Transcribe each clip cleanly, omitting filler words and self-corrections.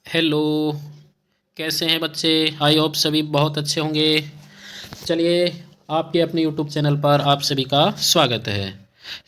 Hello. कैसे हैं बच्चे? आई होप सभी बहुत अच्छे होंगे। चलिए, आपके अपने यूट्यूब चैनल पर आप सभी का स्वागत है।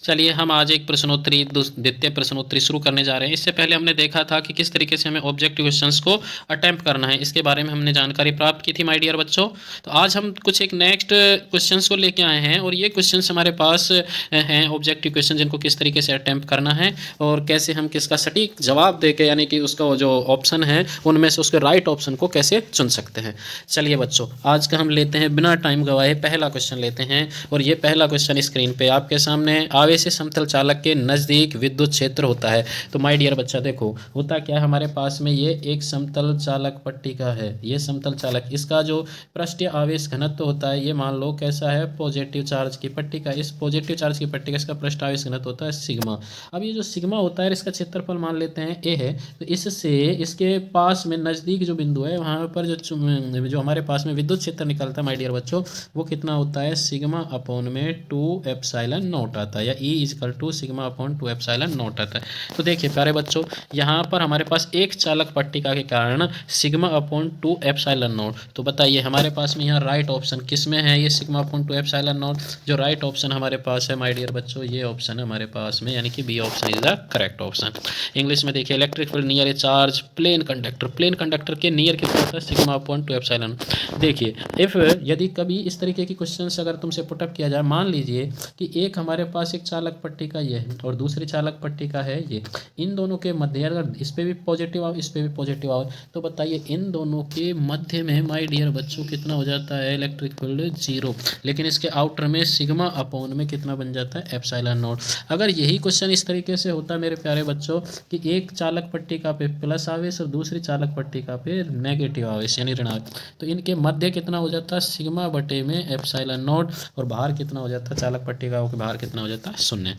चलिए, हम आज एक प्रश्नोत्तरी द्वितीय प्रश्नोत्तरी शुरू करने जा रहे हैं। इससे पहले हमने देखा था कि किस तरीके से हमें ऑब्जेक्टिव क्वेश्चंस को अटेम्प्ट करना है, इसके बारे में हमने जानकारी प्राप्त की थी माय डियर बच्चों। तो आज हम कुछ एक नेक्स्ट क्वेश्चंस को लेके आए हैं और ये क्वेश्चंस हमारे पास हैं ऑब्जेक्टिव क्वेश्चन, जिनको किस तरीके से अटेम्प्ट करना है और कैसे हम किसका सटीक जवाब दे के, यानी कि उसका जो ऑप्शन है उनमें से उसके राइट ऑप्शन को कैसे चुन सकते हैं। चलिए बच्चों, आज का हम लेते हैं बिना टाइम गवाए पहला क्वेश्चन लेते हैं। और ये पहला क्वेश्चन स्क्रीन पे आपके सामने, आवेशी समतल चालक के नज़दीक विद्युत क्षेत्र होता है। तो माय डियर बच्चा देखो, होता क्या है हमारे पास में, ये एक समतल चालक पट्टिका है। ये समतल चालक, इसका जो पृष्ठीय आवेश घनत्व होता है, ये मान लो कैसा है, पॉजिटिव चार्ज की पट्टिका। इस पॉजिटिव चार्ज की पट्टिका, इसका पृष्ठ आवेश घनत्व होता है सिग्मा। अब ये जो सिग्मा होता है, इसका क्षेत्रफल मान लेते हैं ए है। तो इससे इसके पास में नज़दीक जो बिंदु है, वहाँ पर जो हमारे पास में विद्युत क्षेत्र निकलता है माय डियर बच्चों, वो कितना होता है, सिग्मा अपॉन में 2 एप्सिलॉन नॉट आता है, या E equal to sigma upon 2 epsilon naught आता है। तो देखिए प्यारे बच्चों, यहाँ पर हमारे पास एक चालक पट्टिका के कारण सिग्मा अपॉन 2 एप्सिलॉन नॉट। तो बताइए हमारे पास में यहाँ राइट ऑप्शन किस में है, ये सिग्मा अपॉन 2 एप्सिलॉन नॉट। जो राइट ऑप्शन हमारे पास है माय डियर बच्चों, ये ऑप्शन है हमारे पास में, यानी कि B option is the correct option. English में देखिए, electric field near a charge plane conductor, plane conductor के नियर कितना होता है, सिग्मा अपॉन 2 एप्सिलॉन। देखिए इफ यदि कभी इस तरीके की क्वेश्चंस अगर तुमसे पुटअप किया जाए, मान लीजिए कि एक हमारे पास एक चालक पट्टिका ये है और दूसरी चालक पट्टिका है ये, इन दोनों के मध्य अगर इस पे भी पॉजिटिव आओ, इस पे भी पॉजिटिव आओ, तो बताइए इन दोनों के मध्य में माय डियर बच्चों कितना हो जाता है, इलेक्ट्रिक फील्ड 0। लेकिन इसके आउटर में सिग्मा अपॉन में कितना बन जाता है, एप्सिलॉन नॉट। अगर यही क्वेश्चन इस तरीके से होता मेरे प्यारे बच्चों कि एक चालक पट्टिका पे प्लस आवेश और दूसरी चालक पट्टिका पे नेगेटिव आवेश यानी ऋणावेश, तो इनके मध्य कितना हो जाता है, सिग्मा बटे में एप्सिलॉन नॉट, और बाहर कितना हो जाता है, चालक पट्टिका के बाहर कितना हो जाता है, 0।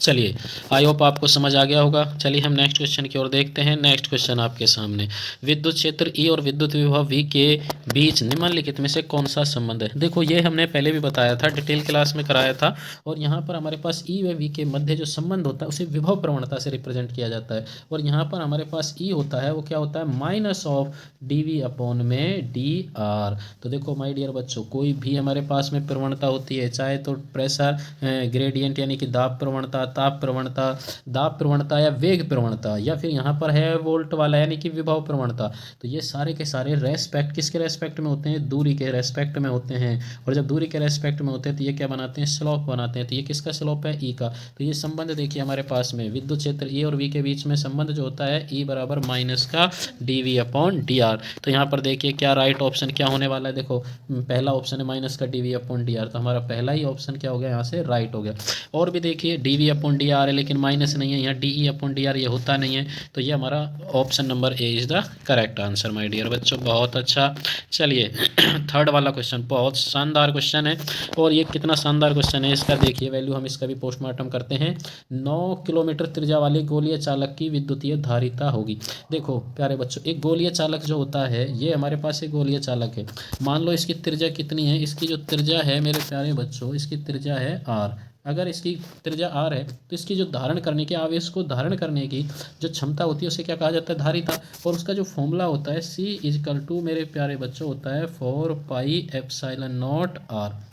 चलिए, आई होप आपको समझ आ गया होगा। चलिए हम नेक्स्ट क्वेश्चन की ओर देखते हैं। नेक्स्ट क्वेश्चन आपके सामने, विद्युत क्षेत्र E और विद्युत विभव V के बीच निम्नलिखित में से कौन सा संबंध है। देखो ये हमने पहले भी बताया था, डिटेल क्लास में कराया था। और यहाँ पर हमारे पास E व V के मध्य जो संबंध होता है उसे विभव प्रवणता से रिप्रेजेंट किया जाता है। और यहाँ पर हमारे पास E होता है, वो क्या होता है, माइनस ऑफ dV अपॉन में dr। तो देखो माय डियर बच्चों, कोई भी हमारे पास में प्रवणता होती है, चाहे तो प्रेशर ग्रेडियंट यानी कि दाब प्रवणता, ताप प्रवणता, दाब प्रवणता या वेग प्रवणता, या फिर यहाँ पर है वोल्ट वाला यानी कि विभव प्रवणता, तो ये सारे के सारे रेस्पेक्ट किसके रेस्पेक्ट में होते हैं, दूरी के रेस्पेक्ट में होते हैं। और जब दूरी के रेस्पेक्ट में होते हैं तो ये क्या बनाते हैं, स्लोप बनाते हैं। तो ये किसका स्लोप है, ई का। तो ये संबंध देखिए हमारे पास में विद्युत क्षेत्र ई और वी के बीच में संबंध जो होता है, ई बराबर माइनस का D V upon D R. तो यहाँ पर देखिए क्या राइट ऑप्शन क्या होने वाला है, देखो पहला ऑप्शन है माइनस का D V upon D R, तो हमारा पहला ही ऑप्शन क्या हो गया, यहाँ से राइट हो गया। और भी देखिए D V upon D R है लेकिन माइनस नहीं है, यहाँ D E upon D R ये होता नहीं है, तो ये हमारा option number A is the correct answer my dear बच्चों। बहुत अच्छा। चलिए थर्ड वाला क्वेश्चन बहुत शानदार क्वेश्चन है, और ये कितना शानदार क्वेश्चन है इसका देखिए वैल्यू, हम इसका भी पोस्टमार्टम करते हैं। 9 किलोमीटर त्रिज्या वाले गोलीय चालक की विद्युतीय धारिता होगी। देखो प्यारे बच्चों, एक गोलीय चालक जो होता है, ये हमारे पास एक गोलीय चालक है। मान लो इसकी त्रिज्या कितनी है, इसकी जो त्रिज्या है मेरे प्यारे बच्चों, इसकी त्रिज्या है आर। अगर इसकी त्रिज्या आर है तो इसकी जो धारण करने के, आवेश को धारण करने की जो क्षमता होती है उसे क्या कहा जाता है, धारिता। और उसका जो फॉर्मूला होता है C इजकल टू मेरे प्यारे बच्चों होता है 4 पाई एप्सिलॉन नॉट आर।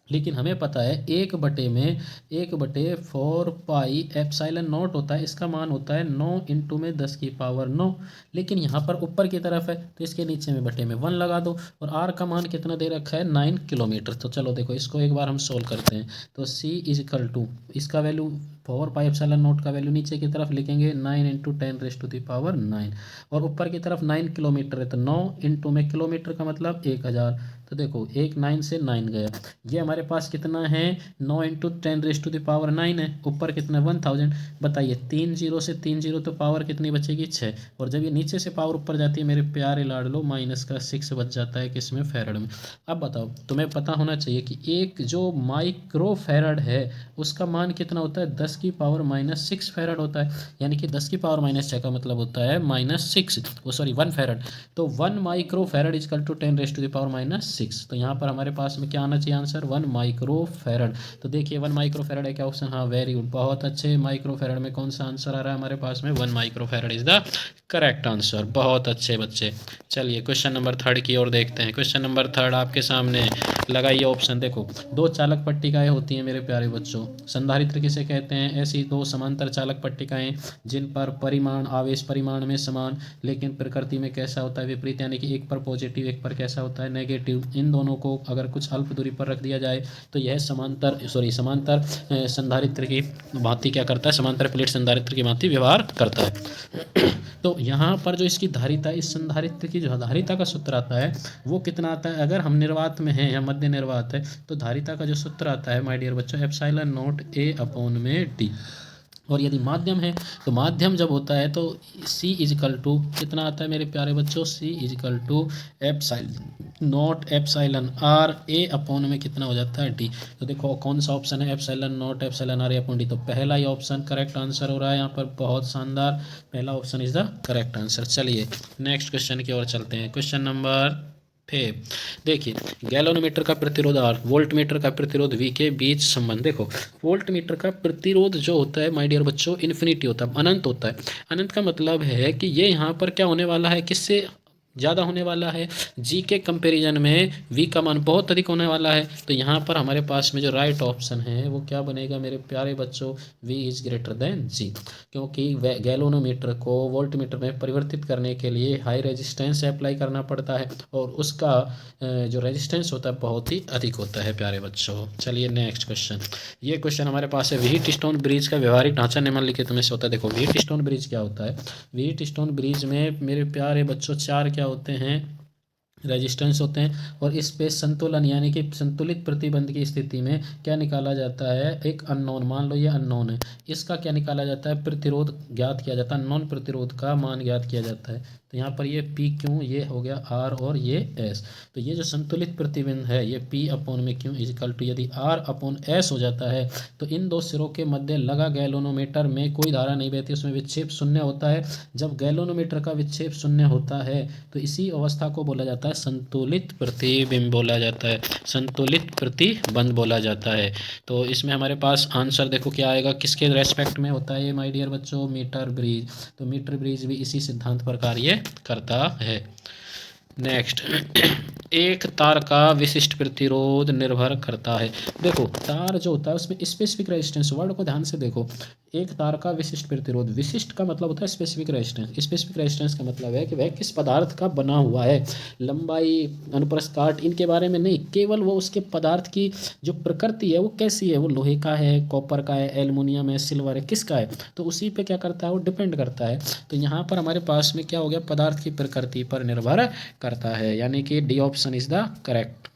लेकिन हमें पता है 1/4 पाई एप्सिलॉन नॉट होता है, इसका मान होता है 9 इंटू में 10 की पावर 9। लेकिन यहाँ पर ऊपर की तरफ है तो इसके नीचे में बटे में 1 लगा दो, और आर का मान कितना दे रखा है, 9 किलोमीटर। तो चलो देखो इसको एक बार हम सोल्व करते हैं। तो C इजकल टू इसका वैल्यू 4 पाई एप्सिलॉन नॉट का वैल्यू नीचे की तरफ लिखेंगे 9 into 10 raise to the power 9, और ऊपर की तरफ 9 किलोमीटर है तो 9 इंटू में किलोमीटर का मतलब 1000। तो देखो एक 9 से 9 गया, ये हमारे पास कितना है, 9 into 10 raise to the power 9 है, ऊपर कितना 1000। बताइए 3 जीरो से 3 जीरो तो पावर कितनी बचेगी, 6। और जब ये नीचे से पावर ऊपर जाती है मेरे प्यारे लाडलो, माइनस का 6 बच जाता है किसमें, फैरड में। अब बताओ, तुम्हें पता होना चाहिए कि एक जो माइक्रो फैरड है उसका मान कितना होता है, 10 10⁻⁻6 फैरड होता है, यानी कि 10⁻⁻6 का मतलब होता है -6, वो सॉरी 1 फैरड। तो 1 माइक्रो फैरड इजकल टू 10⁻⁻6। तो यहाँ पर हमारे पास में क्या आना चाहिए आंसर, 1 माइक्रो फैरड। तो देखिए 1 माइक्रो फैरड है क्या ऑप्शन, हाँ वेरी गुड, बहुत अच्छे। माइक्रो फैरड में कौन सा आंसर आ रहा है हमारे पास में, 1 micro farad is the correct answer. बहुत अच्छे बच्चे। चलिए क्वेश्चन नंबर 3 की ओर देखते हैं। क्वेश्चन नंबर 3 आपके सामने लगाइए ऑप्शन। देखो, दो चालक पट्टिकाएं होती हैं मेरे प्यारे बच्चों। संधारित्र किसे कहते हैं, ऐसी दो समांतर चालक पट्टिकाएं जिन पर परिमाण आवेश परिमाण में समान लेकिन प्रकृति में कैसा होता है, विपरीत, यानी कि एक पर पॉजिटिव एक पर कैसा होता है, नेगेटिव। इन दोनों को अगर कुछ अल्प दूरी पर रख दिया जाए तो यह समांतर संधारित्र की भांति क्या करता है, समांतर प्लेट संधारित्र की भांति व्यवहार करता है। तो यहाँ पर जो इसकी धारिता, इस संधारित्र की जो धारिता का सूत्र आता है वो कितना आता है, अगर हम निर्वात में हैं या मध्य निर्वात है तो धारिता का जो सूत्र आता है माय डियर बच्चों, एप्सिलॉन नॉट ए अपॉन में डी। और यदि माध्यम है तो माध्यम जब होता है तो C इजिकल टू कितना आता है मेरे प्यारे बच्चों, C is equal to epsilon naught epsilon R A upon में कितना हो जाता है D। तो देखो कौन सा ऑप्शन है, epsilon naught epsilon R A upon D। तो पहला ही ऑप्शन करेक्ट आंसर हो रहा है यहाँ पर, बहुत शानदार, पहला option is the correct answer. चलिए नेक्स्ट क्वेश्चन की ओर चलते हैं। क्वेश्चन नंबर 5 देखिए, गैलोनोमीटर का प्रतिरोध R, वोल्टमीटर का प्रतिरोध V के बीच संबंध। देखो वोल्टमीटर का प्रतिरोध जो होता है माय डियर बच्चों इन्फिनिटी होता है, अनंत होता है। अनंत का मतलब है कि ये यहाँ पर क्या होने वाला है, किससे ज़्यादा होने वाला है, जी के कंपैरिजन में वी का मान बहुत अधिक होने वाला है। तो यहाँ पर हमारे पास में जो राइट ऑप्शन है वो क्या बनेगा मेरे प्यारे बच्चों, वी इज़ ग्रेटर देन जी। क्योंकि गैलोनोमीटर को वोल्टमीटर में परिवर्तित करने के लिए हाई रेजिस्टेंस अप्लाई करना पड़ता है और उसका जो रेजिस्टेंस होता है बहुत ही अधिक होता है प्यारे बच्चों। चलिए नेक्स्ट क्वेश्चन, ये क्वेश्चन हमारे पास है, व्हीट स्टोन ब्रिज का व्यवहारिक ढांचा निम्नलिखित में से होता है। देखो व्हीट स्टोन ब्रिज क्या होता है, व्हीट स्टोन ब्रिज में मेरे प्यारे बच्चों चार क्या होते हैं, रेजिस्टेंस होते हैं। और इस पे संतुलन यानी कि संतुलित प्रतिबंध की स्थिति में क्या निकाला जाता है, एक अननोन, मान लो ये अननोन है, इसका क्या निकाला जाता है, प्रतिरोध ज्ञात किया जाता है, नॉन प्रतिरोध का मान ज्ञात किया जाता है। तो यहाँ पर ये पी क्यू ये हो गया आर और ये एस। तो ये जो संतुलित प्रतिबंध है ये पी अपॉन में क्यू इजिकल टू, यदि आर अपॉन एस हो जाता है तो इन दो सिरों के मध्य लगा गैलोनोमीटर में कोई धारा नहीं बहती, उसमें विक्षेप शून्य होता है। जब गैलोनोमीटर का विक्षेप शून्य होता है तो इसी अवस्था को बोला जाता है संतुलित प्रतिबिंब बोला जाता है, संतुलित प्रतिबंध बोला जाता है। तो इसमें हमारे पास आंसर देखो क्या आएगा, किसके रेस्पेक्ट में होता है माय डियर बच्चों, मीटर ब्रिज। तो मीटर ब्रिज भी इसी सिद्धांत पर कार्य करता है। नेक्स्ट, एक तार का विशिष्ट प्रतिरोध निर्भर करता है। देखो तार जो होता है उसमें स्पेसिफिक रेजिस्टेंस, वर्ड को ध्यान से देखो, एक तार का विशिष्ट प्रतिरोध, विशिष्ट का मतलब होता है स्पेसिफिक रेजिस्टेंस। स्पेसिफिक रेजिस्टेंस का मतलब है कि वह किस पदार्थ का बना हुआ है, लंबाई, अनुप्रस्थ काट, इनके बारे में नहीं, केवल वो उसके पदार्थ की जो प्रकृति है वो कैसी है, वो लोहे का है, कॉपर का है, एल्युमिनियम है, सिल्वर है, किसका है, तो उसी पे क्या करता है वो डिपेंड करता है। तो यहाँ पर हमारे पास में क्या हो गया, पदार्थ की प्रकृति पर निर्भर करता है, यानी कि D option is the correct.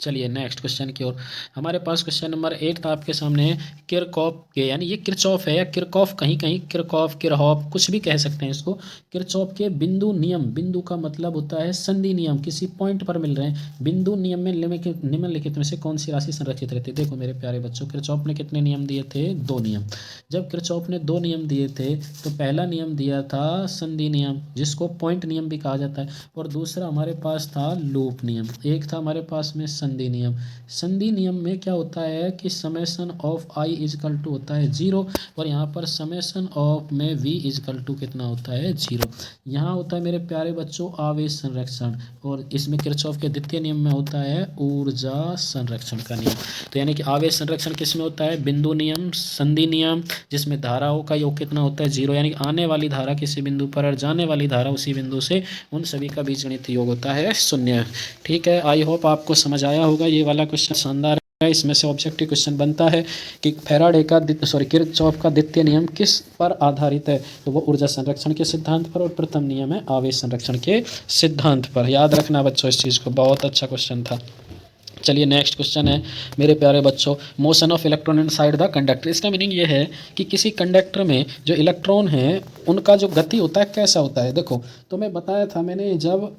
चलिए नेक्स्ट क्वेश्चन की ओर, हमारे पास क्वेश्चन नंबर 8 था आपके सामने, किरचॉफ के, यानी ये किरचॉफ है या किरकॉफ, कहीं कहीं किरकॉफ, किरहॉफ कुछ भी कह सकते हैं इसको, किरचॉफ के बिंदु नियम, बिंदु का मतलब होता है संधि नियम, किसी पॉइंट पर मिल रहे हैं, बिंदु नियम में निम्नलिखित में से कौन सी राशि संरक्षित रहती है। देखो मेरे प्यारे बच्चों, किरचॉफ ने कितने नियम दिए थे, 2 नियम। जब किरचॉफ ने 2 नियम दिए थे तो पहला नियम दिया था संधि नियम जिसको पॉइंट नियम भी कहा जाता है, और दूसरा हमारे पास था लूप नियम, एक था हमारे पास में संधि नियम। संधि नियम में क्या होता है कि summation of I is equal to होता है 0, और यहाँ पर समेशन ऑफ में वी इजकल टू कितना होता है 0। यहाँ होता है मेरे प्यारे बच्चों आवेश संरक्षण, और इसमें किरचॉफ के द्वितीय नियम में होता है ऊर्जा संरक्षण का नियम। तो यानी कि आवेश संरक्षण किस में होता है, बिंदु नियम, संधि नियम, जिसमें धाराओं का योग कितना होता है 0, यानी आने वाली धारा किसी बिंदु पर और जाने वाली धारा उसी बिंदु से, उन सभी का बीजगणित योग होता है 0। ठीक है, आई होप आपको समझ आया होगा। ये वाला क्वेश्चन शानदार है, इसमें से ऑब्जेक्टिव क्वेश्चन बनता है कि फैराडे का किरचॉफ का द्वितीय नियम किस पर आधारित है, तो वो ऊर्जा संरक्षण के सिद्धांत पर, और प्रथम नियम है आवेश संरक्षण के सिद्धांत पर। याद रखना बच्चों इस चीज़ को, बहुत अच्छा क्वेश्चन था। चलिए नेक्स्ट क्वेश्चन है मेरे प्यारे बच्चों, motion of electron inside the conductor. इसका मीनिंग ये है कि किसी कंडक्टर में जो इलेक्ट्रॉन है उनका जो गति होता है कैसा होता है। देखो तो मैं बताया था मैंने, जब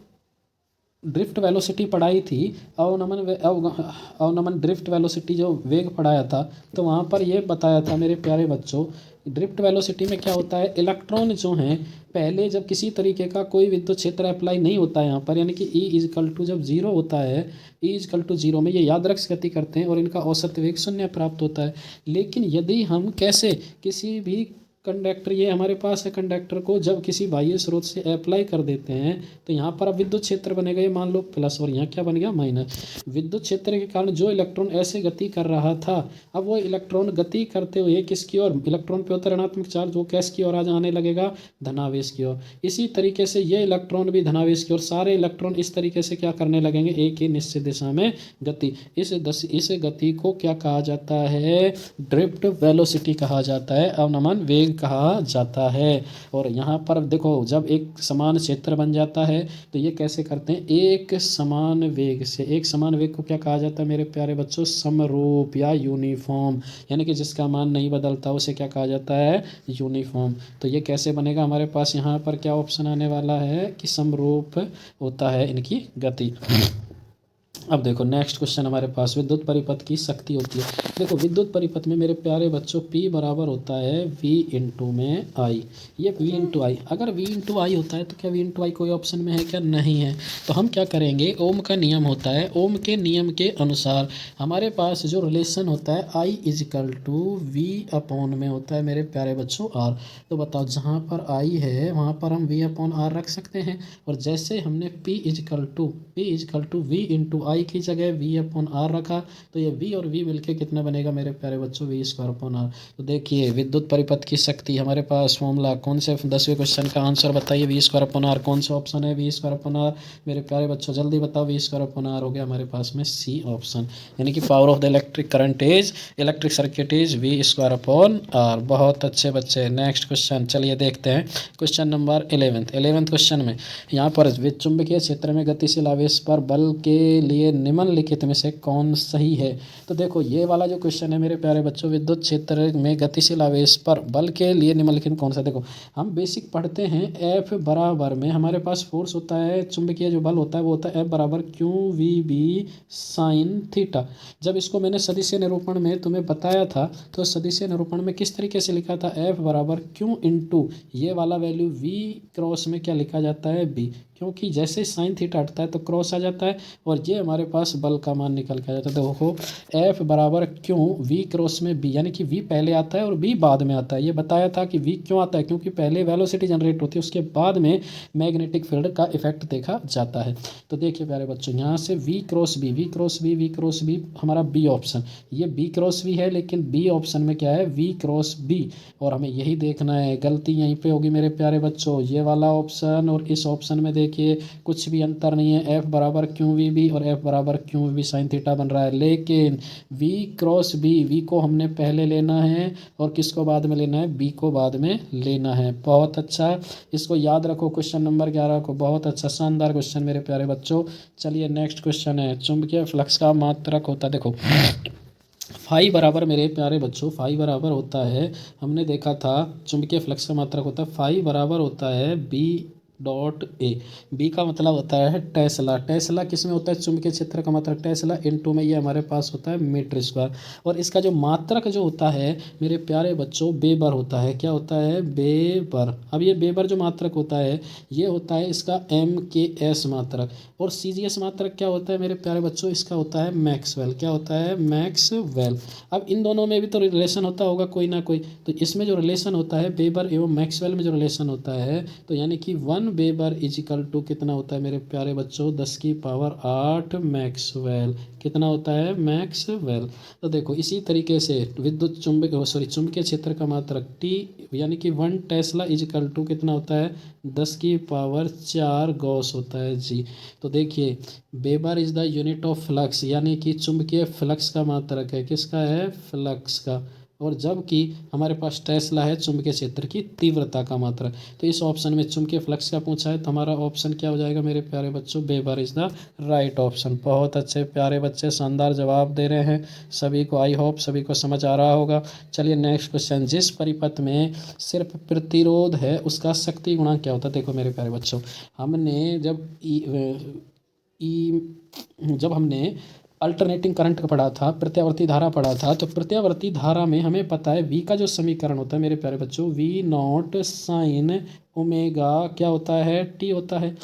ड्रिफ्ट वेलोसिटी पढ़ाई थी, अवनमन ड्रिफ्ट वेलोसिटी जो वेग पढ़ाया था, तो वहाँ पर ये बताया था मेरे प्यारे बच्चों, ड्रिफ्ट वेलोसिटी में क्या होता है, इलेक्ट्रॉन जो हैं पहले जब किसी तरीके का कोई विद्युत क्षेत्र अप्लाई नहीं होता है यहाँ पर, यानी कि ई इज इक्वल टू जब जीरो होता है, E is equal to zero में ये यादृक्ष गति करते हैं और इनका औसत वेग शून्य प्राप्त होता है। लेकिन यदि हम कैसे किसी भी कंडक्टर, ये हमारे पास है कंडक्टर को जब किसी बाह्य स्रोत से अप्लाई कर देते हैं तो यहाँ पर अब विद्युत क्षेत्र बनेगा, ये मान लो प्लस, और यहाँ क्या बन गया माइनस। विद्युत क्षेत्र के कारण जो इलेक्ट्रॉन ऐसे गति कर रहा था, अब वो इलेक्ट्रॉन गति करते हुए किसकी ओर, इलेक्ट्रॉन पे होता है ऋणात्मक चार्ज, वो कैस की ओर आज आने लगेगा, धनावेश की ओर। इसी तरीके से ये इलेक्ट्रॉन भी धनावेश की ओर, सारे इलेक्ट्रॉन इस तरीके से क्या करने लगेंगे, एक ही निश्चित दिशा में गति। इस गति को क्या कहा जाता है, ड्रिफ्ट वेलोसिटी कहा जाता है, अवनमन वेग कहा जाता है। और यहाँ पर देखो जब एक समान क्षेत्र बन जाता है तो ये कैसे करते हैं, एक समान वेग से, एक समान वेग को क्या कहा जाता है मेरे प्यारे बच्चों, समरूप या यूनिफॉर्म, यानी कि जिसका मान नहीं बदलता उसे क्या कहा जाता है, यूनिफॉर्म। तो ये कैसे बनेगा, हमारे पास यहाँ पर क्या ऑप्शन आने वाला है कि समरूप होता है इनकी गति। अब देखो नेक्स्ट क्वेश्चन हमारे पास, विद्युत परिपथ की शक्ति होती है। देखो विद्युत परिपथ में मेरे प्यारे बच्चों P बराबर होता है V इंटू में I, ये V इंटू आई, अगर V इंटू आई होता है तो क्या V इंटू आई कोई ऑप्शन में है क्या, नहीं है। तो हम क्या करेंगे, ओम का नियम होता है, ओम के नियम के अनुसार हमारे पास जो रिलेशन होता है I is equal to V upon में होता है मेरे प्यारे बच्चों R। तो बताओ जहाँ पर I है वहाँ पर हम V अपॉन R रख सकते हैं, और जैसे हमने P equal to V into I की जगह V अपॉन आर रखा, तो ये V और V मिलके कितना बनेगा मेरे प्यारे बच्चों, V स्क्वायर अपॉन आर। तो देखिए विद्युत परिपथ की शक्ति हमारे पास फॉर्मूला, कौन से 10वें क्वेश्चन का आंसर बताइए, V स्क्वायर अपॉन आर, कौन सा ऑप्शन है V स्क्वायर अपॉन आर, मेरे प्यारे बच्चों जल्दी बताओ, V स्क्वायर अपॉन आर हो गया हमारे पास में C ऑप्शन, यानी कि power of the electric current is, electric circuit is V square upon R. बहुत अच्छे बच्चे, नेक्स्ट क्वेश्चन चलिए देखते हैं, क्वेश्चन नंबर 11th क्वेश्चन में यहाँ पर चुंबकीय क्षेत्र में गतिशील आवेश पर बल के लिए निम्नलिखित में से कौन सही है। तो देखो ये वाला जो क्वेश्चन है मेरे प्यारे बच्चों, विद्युत क्षेत्र में गतिशील आवेश पर बल के लिए निम्नलिखित में कौन सा, देखो हम बेसिक पढ़ते हैं F बराबर में हमारे पास फोर्स होता है, चुंबकीय जो बल होता है वो होता है F बराबर Q V B sine theta. जब इसको मैंने सदिश निरूपण में तुम्हें बताया था तो सदिश निरूपण में किस तरीके से लिखा था, F बराबर क्यू इंटू ये वाला वैल्यू V क्रॉस में क्या लिखा जाता है, B, क्योंकि जैसे साइन थीटा हटता है तो क्रॉस आ जाता है और ये हमारे पास बल का मान निकल के आ जाता है। देखो F बराबर क्यों V क्रॉस में B, यानी कि V पहले आता है और B बाद में आता है। ये बताया था कि V क्यों आता है, क्योंकि पहले वेलोसिटी जनरेट होती है उसके बाद में मैग्नेटिक फील्ड का इफेक्ट देखा जाता है। तो देखिए प्यारे बच्चों यहाँ से V cross B, V cross B, V cross B हमारा B ऑप्शन, ये B क्रॉस B है लेकिन B ऑप्शन में क्या है, V क्रॉस B, और हमें यही देखना है, गलती यहीं पे होगी मेरे प्यारे बच्चों, ये वाला ऑप्शन और इस ऑप्शन में देखिए कुछ भी अंतर नहीं है, F बराबर क्यू वी बी और F बराबर क्यू वी साइन थीटा बन रहा है, लेकिन V क्रॉस B, V को हमने पहले लेना है और किसको बाद में लेना है, B को बाद में लेना है। बहुत अच्छा, इसको याद रखो, क्वेश्चन नंबर 11 को, बहुत अच्छा शानदार क्वेश्चन मेरे प्यारे बच्चों। चलिए नेक्स्ट क्वेश्चन है, चुंबकीय फ्लक्स का मात्रक होता है, देखो फाई बराबर मेरे प्यारे बच्चों, फाई बराबर होता है, हमने देखा था चुंबकीय फ्लक्स का मात्रक होता है, फाई बराबर होता है बी डॉट ए, बी का मतलब होता है टेस्ला, टेस्ला किस में होता है, चुंबकीय क्षेत्र का मात्रक टेस्ला इनटू में ये हमारे पास होता है मीटर स्क्वायर, और इसका जो मात्रक जो होता है मेरे प्यारे बच्चों बेबर होता है, क्या होता है, बेबर। अब ये बेबर जो मात्रक होता है ये होता है इसका एम के एस मात्रक, और सी जी एस मात्रक क्या होता है मेरे प्यारे बच्चों, इसका होता है मैक्सवेल, क्या होता है, मैक्सवेल। अब इन दोनों में भी तो रिलेशन होता होगा कोई ना कोई, तो इसमें जो रिलेशन होता है बेबर एवं मैक्सवेल में जो रिलेशन होता है, तो यानी कि 1 वेबर इजिकल टू कितना होता है मेरे प्यारे बच्चों, 10 की पावर 8 मैक्सवेल, कितना होता है, मैक्सवेल। तो देखो इसी तरीके से विद्युत चुंबकीय क्षेत्र का मात्रक टी यानी कि 1 टेस्ला इजिकल टू कितना होता है, 10 की पावर 4 गॉस होता है जी। तो देखिए weber is the unit of flux, यानी कि चुंबकीय फ्लक्स का मात्रक है, किसका है, फ्लक्स का, और जबकि हमारे पास टेस्ला है चुंबकीय क्षेत्र की तीव्रता का मात्रक। तो इस ऑप्शन में चुंबकीय फ्लक्स का पूछा है तो हमारा ऑप्शन क्या हो जाएगा मेरे प्यारे बच्चों, weber is the right option. बहुत अच्छे प्यारे बच्चे शानदार जवाब दे रहे हैं, सभी को आई होप सभी को समझ आ रहा होगा। चलिए नेक्स्ट क्वेश्चन, जिस परिपथ में सिर्फ प्रतिरोध है उसका शक्ति गुणांक क्या होता है। देखो मेरे प्यारे बच्चों, हमने जब ई जब हमने अल्टरनेटिंग करंट का पढ़ा था, प्रत्यावर्ती धारा पढ़ा था, तो प्रत्यावर्ती धारा में हमें पता है V का जो समीकरण होता है मेरे प्यारे बच्चों, V नॉट साइन ओमेगा क्या होता है, T होता है।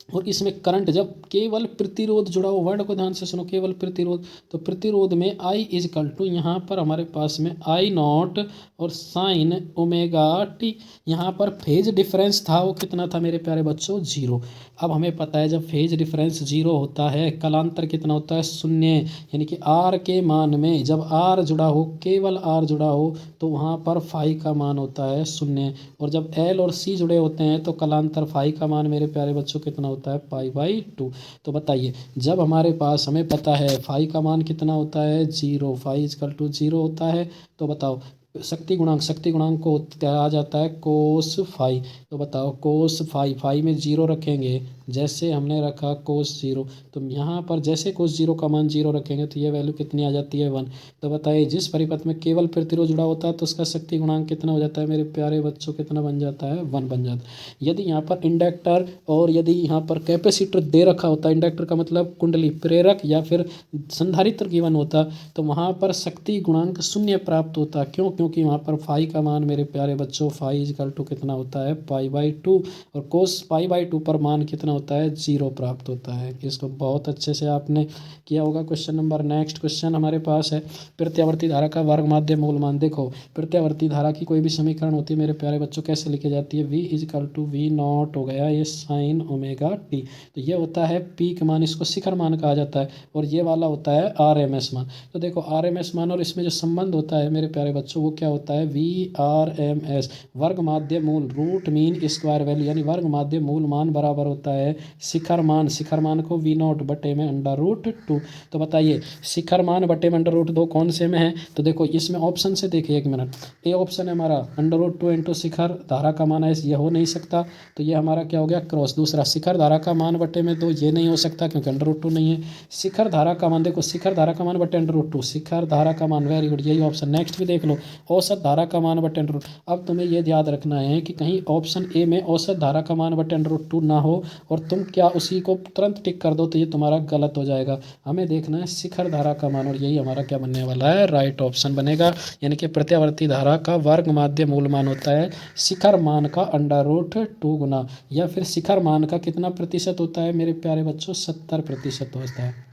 और इसमें करंट जब केवल प्रतिरोध जुड़ा हो, वर्ड को ध्यान से सुनो, केवल प्रतिरोध, तो प्रतिरोध में I इजकल टू यहाँ पर हमारे पास में I नॉट और साइन ओमेगा टी। यहाँ पर फेज डिफरेंस था वो कितना था मेरे प्यारे बच्चों, 0। अब हमें पता है जब फेज डिफरेंस 0 होता है, कालांतर कितना होता है, 0। यानी कि R के मान में जब R जुड़ा हो, केवल R जुड़ा हो, तो वहाँ पर फाई का मान होता है 0। और जब L और C जुड़े होते हैं तो कालांतर फाई का मान मेरे प्यारे बच्चों कितना होता है, पाई/2। तो बताइए जब हमारे पास हमें पता है फाई का मान कितना होता है, 0, फाई इजकल टू 0 होता है, तो बताओ शक्ति गुणांक को कहा जाता है कोस फाई। तो बताओ कोस फाई में 0 रखेंगे, जैसे हमने रखा कोस 0, तो यहाँ पर जैसे कोस 0 का मान 0 रखेंगे तो ये वैल्यू कितनी आ जाती है, 1। तो बताइए जिस परिपथ में केवल प्रतिरोध जुड़ा होता है तो उसका शक्ति गुणांक कितना हो जाता है मेरे प्यारे बच्चों, कितना बन जाता है, 1 बन जाता है। यदि यहाँ पर इंडक्टर और यदि यहाँ पर कैपेसिटर दे रखा होता, इंडक्टर का मतलब कुंडली, प्रेरक या फिर संधारित्र गिवन होता, तो वहाँ पर शक्ति गुणांक 0 प्राप्त होता। क्यों? क्योंकि वहाँ पर फाई का मान मेरे प्यारे बच्चों, फाई इजकल टू कितना होता है, पाई/2, और कोस पाई/2 पर मान कितना होता है, 0 प्राप्त होता है। इसको बहुत अच्छे से आपने किया होगा। क्वेश्चन नंबर नेक्स्ट क्वेश्चन हमारे पास है, प्रत्यावर्ती धारा का वर्ग माध्य मूल मान। देखो प्रत्यावर्ती धारा की कोई भी समीकरण होती है मेरे प्यारे बच्चों, कैसे लिखी जाती है, V is equal to V naught हो गया ये साइन ओमेगा टी, तो ये होता है पीक मान, इसको शिखर मान कहा जाता है, और ये वाला होता है RMS मान। तो देखो RMS मान और इसमें जो संबंध होता है मेरे प्यारे बच्चों वो क्या होता है, VRMS, वर्ग माध्य मूल रूट मीन स्क्वायर वैल्यू, यानी वर्ग माध्य मूल मान बराबर होता है शिखर मान। शिखर मान को V0 बटे में √2। तो बताइए शिखर मान बटे में √2 कौन से में है, तो देखो इसमें ऑप्शन से देखिए, 1 मिनट, ए ऑप्शन है हमारा √2 इंटू शिखर धारा का मान है, ये हो नहीं सकता, तो ये हमारा क्या हो गया, क्रॉस। दूसरा शिखर धारा का मान बटे में 2, ये नहीं हो सकता क्योंकि √2 नहीं है। शिखर धारा का मान, देखो शिखर धारा का मान बटे √2, शिखर धारा का मान, वेरी गुड, यही ऑप्शन। नेक्स्ट भी देख लो, औसत धारा का मान बटे √2। अब तुम्हें ये याद रखना है कि कहीं ऑप्शन ए में औसत धारा का मान बटे √2 ना हो और तुम क्या उसी को तुरंत टिक कर दो, तो ये तुम्हारा गलत हो जाएगा। हमें देखना है शिखर धारा का मान, और यही हमारा क्या बनने वाला है, राइट ऑप्शन बनेगा। यानी कि प्रत्यावर्ती धारा का वर्ग माध्य मूल मान होता है शिखर मान का √2 गुना, या फिर शिखर मान का कितना प्रतिशत होता है मेरे प्यारे बच्चों, 70% होता है।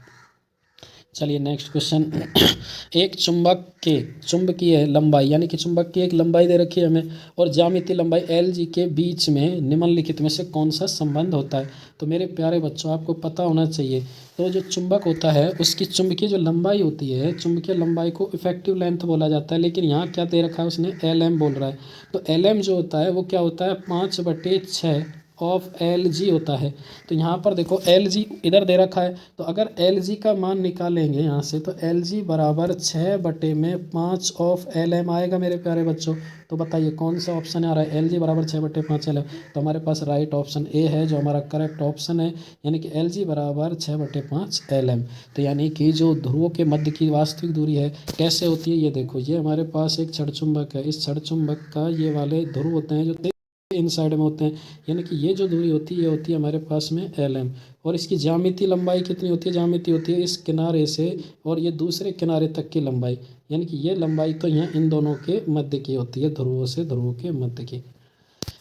चलिए नेक्स्ट क्वेश्चन, एक चुंबक के चुंबकीय लंबाई, यानी कि चुंबक की एक लंबाई दे रखी है हमें और ज्यामितीय लंबाई LG के बीच में निम्नलिखित में से कौन सा संबंध होता है। तो मेरे प्यारे बच्चों आपको पता होना चाहिए, तो जो चुंबक होता है उसकी चुंबकीय जो लंबाई होती है, चुंबकीय लंबाई को इफेक्टिव लेंथ बोला जाता है, लेकिन यहाँ क्या दे रखा है उसने, LM बोल रहा है। तो LM जो होता है वो क्या होता है, 5/6 ऑफ LG होता है। तो यहाँ पर देखो LG इधर दे रखा है, तो अगर LG का मान निकालेंगे यहाँ से, तो LG बराबर 6/5 ऑफ LM आएगा मेरे प्यारे बच्चों। तो बताइए कौन सा ऑप्शन आ रहा है, LG बराबर 6/5 LM। तो हमारे पास राइट ऑप्शन ए है जो हमारा करेक्ट ऑप्शन है, यानी कि LG बराबर 6/5 LM। तो यानी कि जो ध्रुवों के मध्य की वास्तविक दूरी है कैसे होती है, ये देखो, ये हमारे पास एक छड़ चुंबक है, इस छड़ चुंबक का ये वाले ध्रुव होते हैं जो इन साइड में होते हैं, यानी कि ये जो दूरी होती है ये होती है हमारे पास में LM। और इसकी ज्यामितीय लंबाई कितनी होती है, ज्यामितीय होती है इस किनारे से और ये दूसरे किनारे तक की लंबाई, यानी कि ये लंबाई तो यहाँ इन दोनों के मध्य की होती है, ध्रुवों से ध्रुवों के मध्य की।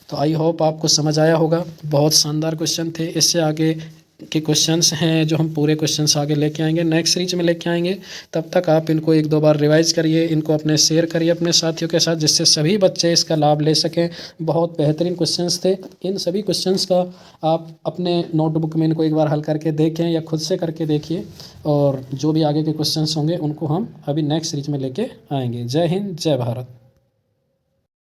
तो आई होप आपको समझ आया होगा। बहुत शानदार क्वेश्चन थे। इससे आगे के क्वेश्चंस हैं जो हम पूरे क्वेश्चंस आगे लेके आएंगे, नेक्स्ट सीरीज में लेके आएंगे। तब तक आप इनको 1-2 बार रिवाइज करिए, इनको अपने शेयर करिए अपने साथियों के साथ, जिससे सभी बच्चे इसका लाभ ले सकें। बहुत बेहतरीन क्वेश्चंस थे। इन सभी क्वेश्चंस का आप अपने नोटबुक में इनको एक बार हल करके देखें या खुद से करके देखिए, और जो भी आगे के क्वेश्चंस होंगे उनको हम अभी नेक्स्ट सीरीज में लेके आएंगे। जय हिंद, जय भारत।